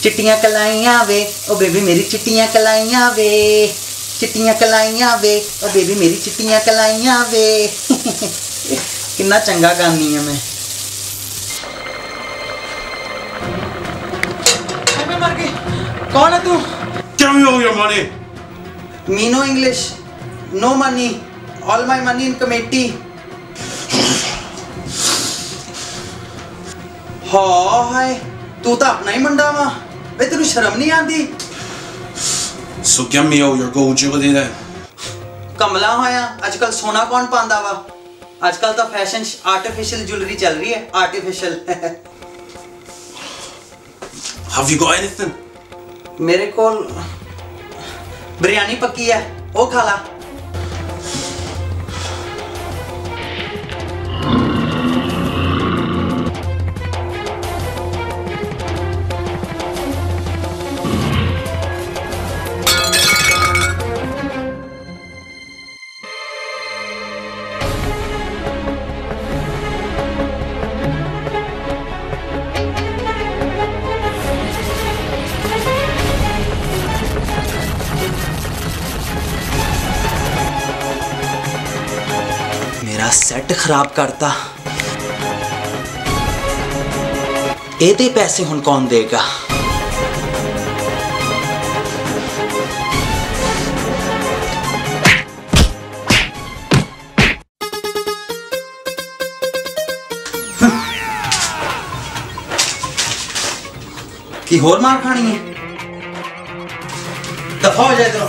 चिट्टियां कलाइयां वे ओ baby मेरी चिट्टियां कलाइयां वे, चिट्टियां कलाइयां वे ओ baby मेरी चिट्टियां कलाइयां वे। कितना चंगा गानी है मैं। मैं मर गई। कौन है तू? Give me all your money. Me no English, no money, all my money in committee. हाय तू तो अपना ही मुंडा वा वे, तेनू शर्म नहीं आती? So give me all your gold jewelry then. कमला होया आजकल सोना कौन पांदा वा? आजकल तो फैशन आर्टिफिशियल ज्वेलरी चल रही है, artificial. Have you got anything? मेरे को बिरयानी पक्की है, वो खा ला। मेरा सेट खराब करता, एदे पैसे हुन कौन देगा? कि होर मार खानी है? दफा हो जाए तो